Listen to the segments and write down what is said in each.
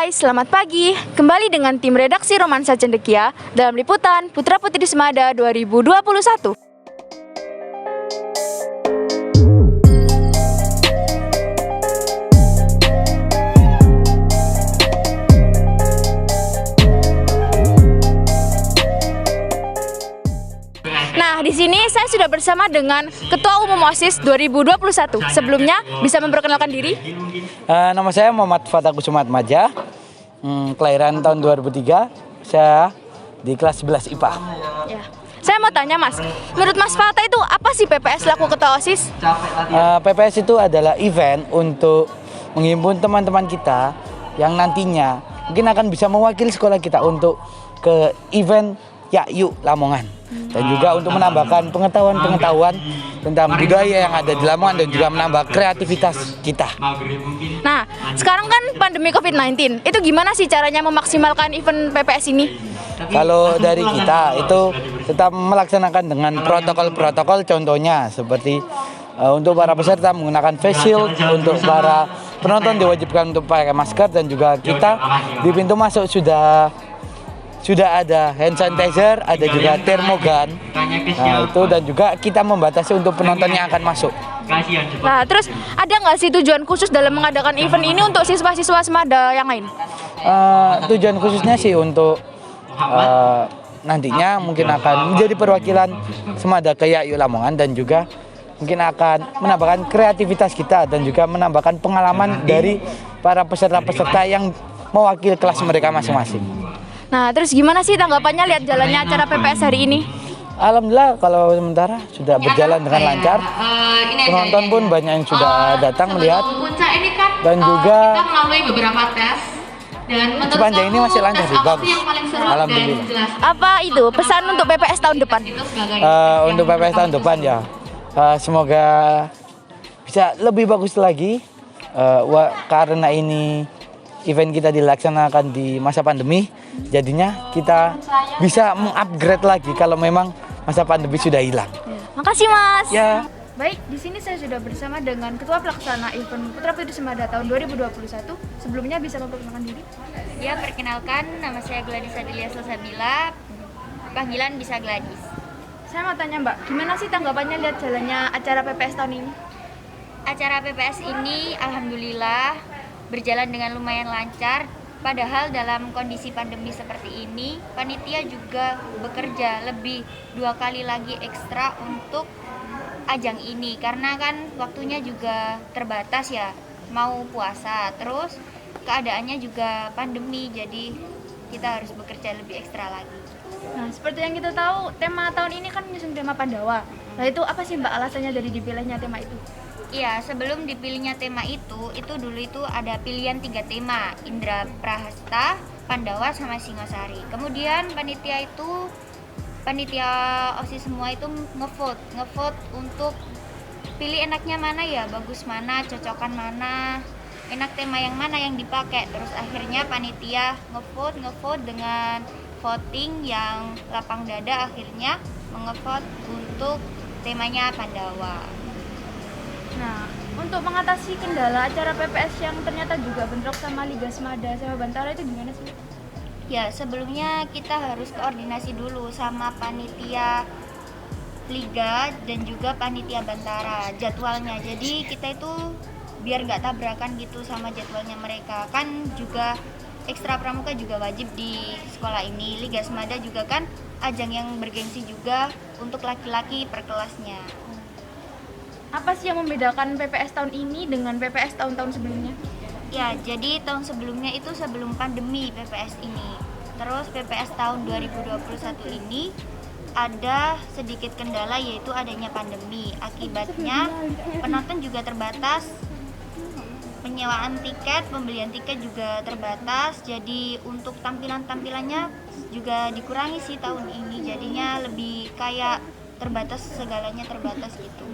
Hai, selamat pagi. Kembali dengan tim redaksi Romansa Cendekia dalam liputan Putra Putri Semada 2021. Nah, di sini saya sudah bersama dengan Ketua Umum OSIS 2021. Sebelumnya, bisa memperkenalkan diri? Nama saya Muhammad Fatah Kusumat Maja, kelahiran tahun 2003, saya di kelas 11 IPA. Ya. Saya mau tanya Mas, menurut Mas Fatah itu apa sih PPS selaku Ketua OSIS? PPS itu adalah event untuk menghimpun teman-teman kita yang nantinya mungkin akan bisa mewakili sekolah kita untuk ke event Yakyu Lamongan. Dan juga untuk menambahkan pengetahuan-pengetahuan tentang budaya yang ada di Lamongan dan juga menambah kreativitas kita. Nah, sekarang kan pandemi COVID-19, itu gimana sih caranya memaksimalkan event PPS ini? Kalau dari kita itu tetap melaksanakan dengan protokol-protokol, contohnya seperti untuk para peserta menggunakan face shield, untuk para penonton diwajibkan untuk pakai masker, dan juga kita di pintu masuk sudah ada hand sanitizer, ada juga termogan. Nah, itu, dan juga kita membatasi untuk penonton yang akan masuk. Nah, terus ada nggak sih tujuan khusus dalam mengadakan event ini untuk siswa-siswa Semada yang lain? Tujuan khususnya sih untuk nantinya mungkin akan menjadi perwakilan Semada ke Yakyu Lamongan, dan juga mungkin akan menambahkan kreativitas kita dan juga menambahkan pengalaman dari para peserta-peserta yang mewakili kelas mereka masing-masing. Nah, terus gimana sih tanggapannya lihat jalannya acara PPS hari ini? Alhamdulillah, kalau sementara sudah berjalan dengan lancar. Penonton pun banyak yang sudah datang melihat. Dan juga kita melalui beberapa tes. Dan sepanjang ini masih lancar sih, bagus. Alhamdulillah. Apa itu pesan untuk PPS tahun depan? Untuk PPS tahun depan ya, semoga bisa lebih bagus lagi. Karena ini event kita dilaksanakan di masa pandemi, jadinya kita bisa mengupgrade lagi kalau memang masa pandemi sudah hilang. Makasih Mas. Ya. Baik, di sini saya sudah bersama dengan Ketua Pelaksana Event Putra Putri Semada tahun 2021. Sebelumnya bisa memperkenalkan diri? Ya, perkenalkan, nama saya Gladys Adelia Salsabila, panggilan bisa Gladys. Saya mau tanya Mbak, gimana sih tanggapannya lihat jalannya acara PPS tahun ini? Acara PPS ini alhamdulillah berjalan dengan lumayan lancar. Padahal dalam kondisi pandemi seperti ini, panitia juga bekerja lebih 2 kali lagi ekstra untuk ajang ini, karena kan waktunya juga terbatas ya, mau puasa, terus keadaannya juga pandemi, jadi kita harus bekerja lebih ekstra lagi. Nah, seperti yang kita tahu, tema tahun ini kan menyusun tema Pandawa. Nah, itu apa sih Mbak alasannya dari dipilihnya tema itu? Iya, sebelum dipilihnya tema itu dulu itu ada pilihan 3 tema, Indra Prahasta, Pandawa, sama Singosari. Kemudian panitia OSIS semua itu ngevote untuk pilih enaknya mana ya, bagus mana, cocokan mana, enak tema yang mana yang dipakai. Terus akhirnya panitia ngevote dengan voting yang lapang dada, akhirnya mengevote untuk temanya Pandawa. Nah, untuk mengatasi kendala acara PPS yang ternyata juga bentrok sama Liga Semada sama Bantara itu gimana sih? Ya, sebelumnya kita harus koordinasi dulu sama panitia Liga dan juga panitia Bantara jadwalnya. Jadi kita itu biar nggak tabrakan gitu sama jadwalnya mereka. Kan juga ekstra pramuka juga wajib di sekolah ini. Liga Semada juga kan ajang yang bergengsi juga untuk laki-laki per kelasnya. Apa sih yang membedakan PPS tahun ini dengan PPS tahun-tahun sebelumnya? Ya, jadi tahun sebelumnya itu sebelum pandemi PPS ini. Terus PPS tahun 2021 ini ada sedikit kendala, yaitu adanya pandemi. Akibatnya penonton juga terbatas, penyewaan tiket, pembelian tiket juga terbatas. Jadi untuk tampilannya juga dikurangi sih tahun ini. Jadinya lebih kayak terbatas, segalanya terbatas gitu.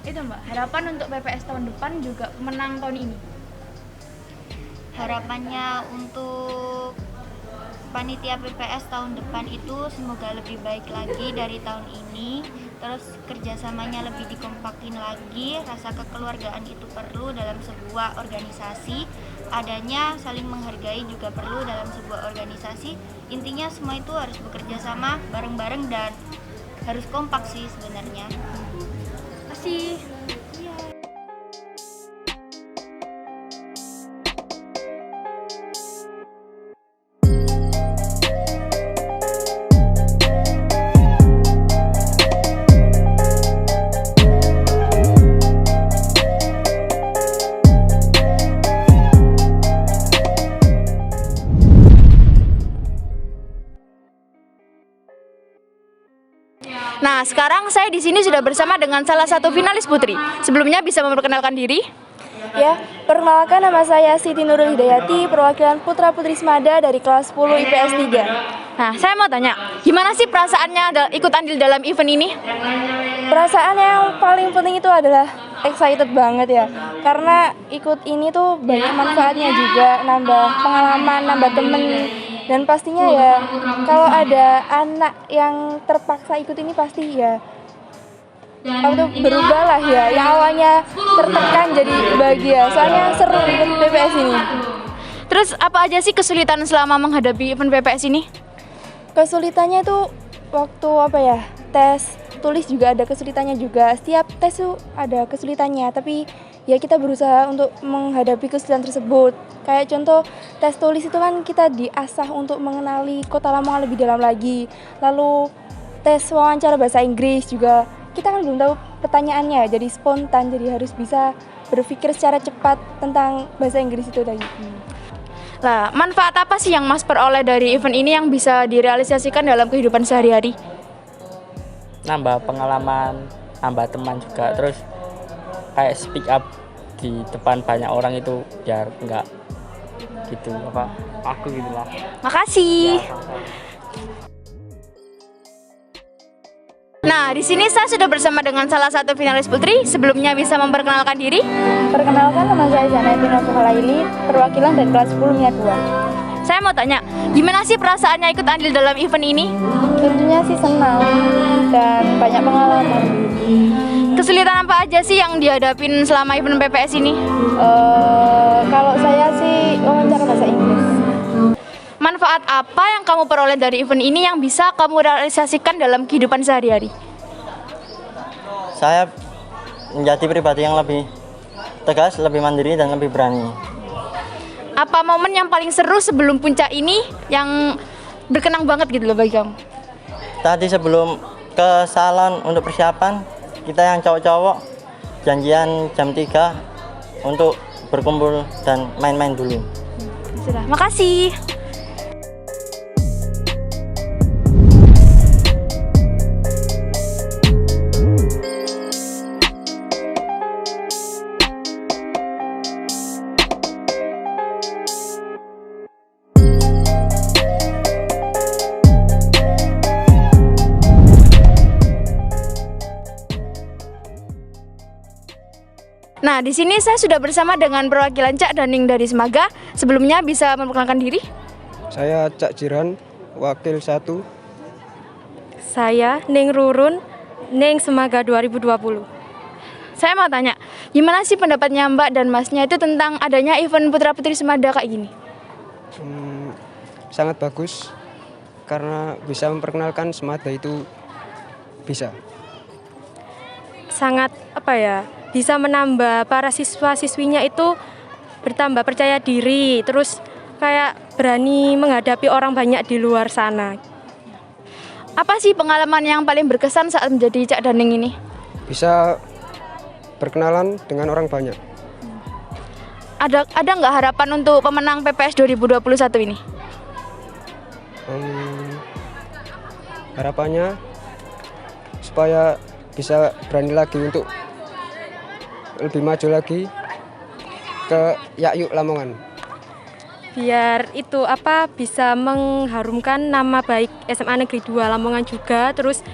Itu Mbak, harapan untuk PPS tahun depan juga menang tahun ini. Harapannya untuk panitia PPS tahun depan itu semoga lebih baik lagi dari tahun ini. Terus kerjasamanya lebih dikompakin lagi, rasa kekeluargaan itu perlu dalam sebuah organisasi adanya saling menghargai juga perlu dalam sebuah organisasi. Intinya semua itu harus bekerja sama bareng-bareng dan harus kompak sih sebenarnya. Kasih. Nah, sekarang saya di sini sudah bersama dengan salah satu finalis putri. Sebelumnya bisa memperkenalkan diri? Ya, perkenalkan nama saya Siti Nurul Hidayati, perwakilan Putra-Putri Semada dari kelas 10 IPS 3. Nah, saya mau tanya, gimana sih perasaannya ikut andil dalam event ini? Perasaan yang paling penting itu adalah excited banget ya, karena ikut ini tuh banyak manfaatnya juga, nambah pengalaman, nambah temen. Dan pastinya ya, kalau ada anak yang terpaksa ikut ini pasti ya untuk berubah lah ya, yang awalnya tertekan jadi bahagia, soalnya seru ikut PPS ini. Terus apa aja sih kesulitan selama menghadapi event PPS ini? Kesulitannya itu waktu tes tulis juga ada kesulitannya juga, setiap tes tuh ada kesulitannya, tapi ya kita berusaha untuk menghadapi kesulitan tersebut. Kayak contoh tes tulis itu kan kita diasah untuk mengenali Kota Lamongan lebih dalam lagi. Lalu tes wawancara bahasa Inggris juga kita kan belum tahu pertanyaannya, jadi spontan, jadi harus bisa berpikir secara cepat tentang bahasa Inggris itu tadi. Lah, manfaat apa sih yang Mas peroleh dari event ini yang bisa direalisasikan dalam kehidupan sehari-hari? Nambah pengalaman, nambah teman juga, terus kayak speak up di depan banyak orang itu biar enggak gitu aku gitulah. Makasih. Nah, di sini saya sudah bersama dengan salah satu finalis putri. Sebelumnya bisa memperkenalkan diri? Perkenalkan, nama saya Zanaidin Laili, perwakilan dari kelas 10 MIA 2. Saya mau tanya, gimana sih perasaannya ikut andil dalam event ini? Tentunya sih senang dan banyak pengalaman. Kesulitan apa aja sih yang dihadapin selama event PPS ini? Kalau saya sih wawancara bahasa Inggris. Manfaat apa yang kamu peroleh dari event ini yang bisa kamu realisasikan dalam kehidupan sehari-hari? Saya menjadi pribadi yang lebih tegas, lebih mandiri, dan lebih berani. Apa momen yang paling seru sebelum puncak ini yang berkenang banget gitu loh bagi kamu? Tadi sebelum ke salon untuk persiapan, kita yang cowok-cowok janjian jam 3 untuk berkumpul dan main-main dulu. Sudah, makasih. Nah, di sini saya sudah bersama dengan perwakilan Cak Daning dari Semaga. Sebelumnya bisa memperkenalkan diri? Saya Cak Jiran, wakil 1. Saya Ning Rurun, Ning Semaga 2020. Saya mau tanya, gimana sih pendapatnya Mbak dan Masnya itu tentang adanya event Putra-Putri Semada kayak gini? Sangat bagus, karena bisa memperkenalkan Semada itu bisa. Sangat bisa menambah para siswa-siswinya itu bertambah percaya diri, terus kayak berani menghadapi orang banyak di luar sana. Apa sih pengalaman yang paling berkesan saat menjadi Cak Daning ini? Bisa berkenalan dengan orang banyak. Ada nggak harapan untuk pemenang PPS 2021 ini? Harapannya supaya bisa berani lagi untuk lebih maju lagi ke Yakyuk Lamongan. Biar itu bisa mengharumkan nama baik SMA Negeri 2 Lamongan juga, terus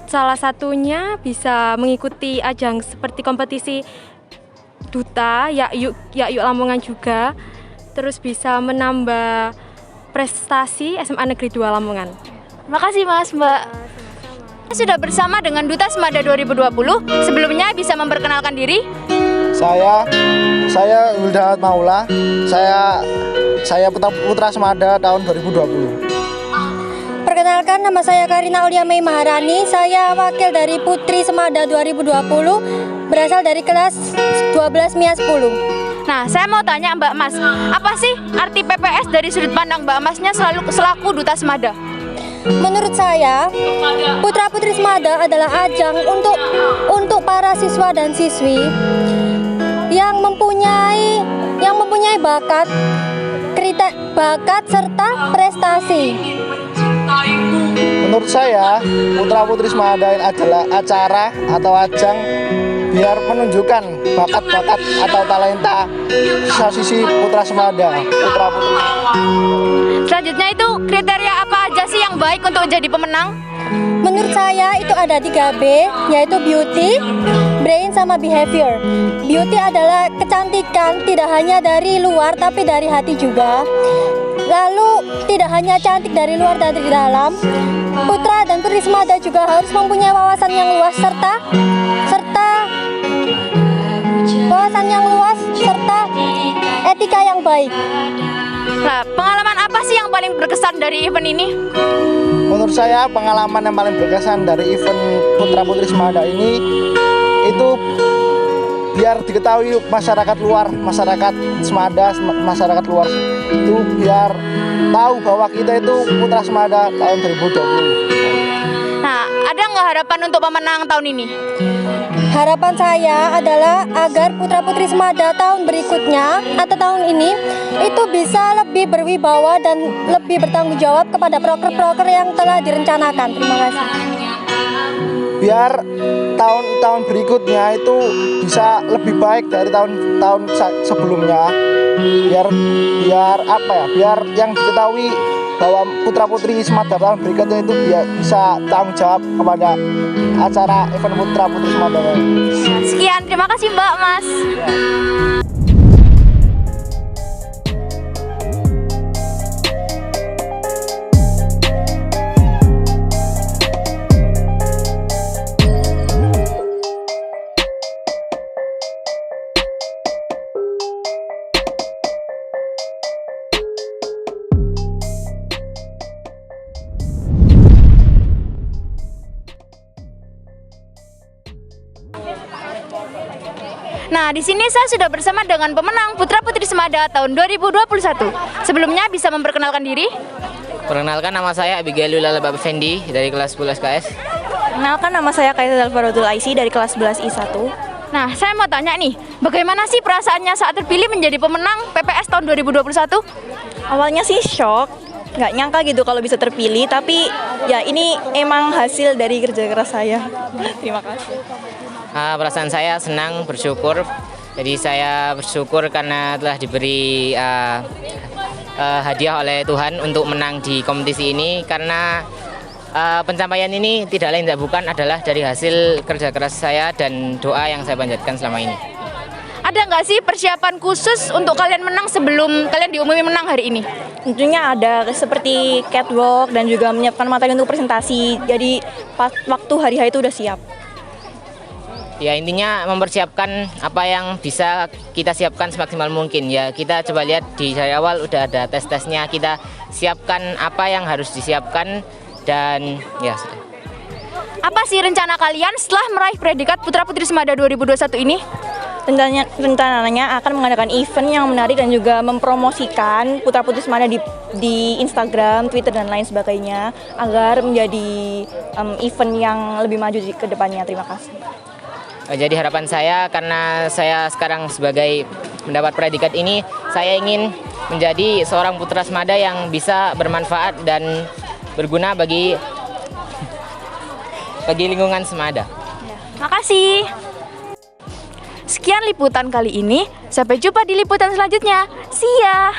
salah satunya bisa mengikuti ajang seperti kompetisi duta Yakyuk Lamongan juga, terus bisa menambah prestasi SMA Negeri 2 Lamongan. Makasih Mas, Mbak. Sudah bersama dengan Duta Semada 2020. Sebelumnya bisa memperkenalkan diri? Saya Wildaat Maula, Saya Putra Semada tahun 2020. Perkenalkan, nama saya Karina Aulia Mei Maharani. Saya wakil dari Putri Semada 2020, berasal dari kelas 12 MIA 10. Nah, saya mau tanya Mbak Mas, apa sih arti PPS dari sudut pandang Mbak Masnya selaku Duta Semada? Menurut saya, Putra Putri Semada adalah ajang untuk para siswa dan siswi yang mempunyai bakat serta prestasi. Menurut saya, Putra Putri Semada adalah acara atau ajang biar menunjukkan bakat-bakat atau talenta sisi Putra Semada, Putra Putri. Selanjutnya itu kriteria apa aja sih yang baik untuk jadi pemenang? Menurut saya itu ada 3B, yaitu beauty, brain, sama behavior. Beauty adalah kecantikan tidak hanya dari luar tapi dari hati juga. Lalu tidak hanya cantik dari luar dan dari dalam, Putra dan Putri Semada juga harus mempunyai wawasan yang luas serta etika yang baik. Nah, pengalaman apa sih yang paling berkesan dari event ini? Menurut saya pengalaman yang paling berkesan dari event Putra Putri Semada ini itu biar diketahui masyarakat luar, masyarakat Semada, masyarakat luar itu biar tahu bahwa kita itu Putra Semada tahun 2020. Nah, ada nggak harapan untuk pemenang tahun ini? Harapan saya adalah agar Putra Putri Semada tahun berikutnya atau tahun ini itu bisa lebih berwibawa dan lebih bertanggung jawab kepada proker-proker yang telah direncanakan. Terima kasih. Biar tahun-tahun berikutnya itu bisa lebih baik dari tahun-tahun sebelumnya. Biar apa ya? Biar yang diketahui bahwa Putra Putri Semada tahun berikutnya itu bisa tanggung jawab kepada acara event Putra Putri Semada. Sekian, terima kasih Mbak Mas. Nah, di sini saya sudah bersama dengan pemenang Putra Putri Semada tahun 2021. Sebelumnya bisa memperkenalkan diri? Perkenalkan, nama saya Abigail Lula Bab Fendi dari kelas 11 KS. Perkenalkan, nama saya Kaisa Alfarodul Aisi dari kelas 11 I1. Nah, saya mau tanya nih, bagaimana sih perasaannya saat terpilih menjadi pemenang PPS tahun 2021? Awalnya sih shock, nggak nyangka gitu kalau bisa terpilih, tapi ya ini emang hasil dari kerja keras saya. Terima kasih. Perasaan saya senang, bersyukur. Jadi saya bersyukur karena telah diberi hadiah oleh Tuhan untuk menang di kompetisi ini. Karena pencapaian ini tidak lain tidak bukan adalah dari hasil kerja keras saya dan doa yang saya panjatkan selama ini. Ada nggak sih persiapan khusus untuk kalian menang sebelum kalian diumumi menang hari ini? Tentunya ada, seperti catwalk dan juga menyiapkan materi untuk presentasi. Jadi waktu hari H itu udah siap. Ya, intinya mempersiapkan apa yang bisa kita siapkan semaksimal mungkin. Ya, kita coba lihat di dari awal udah ada tes-tesnya, kita siapkan apa yang harus disiapkan dan ya sudah. Apa sih rencana kalian setelah meraih predikat Putra Putri Semada 2021 ini? Rencananya akan mengadakan event yang menarik dan juga mempromosikan Putra Putri Semada di Instagram, Twitter, dan lain sebagainya agar menjadi event yang lebih maju ke depannya. Terima kasih. Jadi harapan saya, karena saya sekarang sebagai mendapat predikat ini, saya ingin menjadi seorang Putra Semada yang bisa bermanfaat dan berguna bagi lingkungan Semada. Makasih. Sekian liputan kali ini, sampai jumpa di liputan selanjutnya. See ya!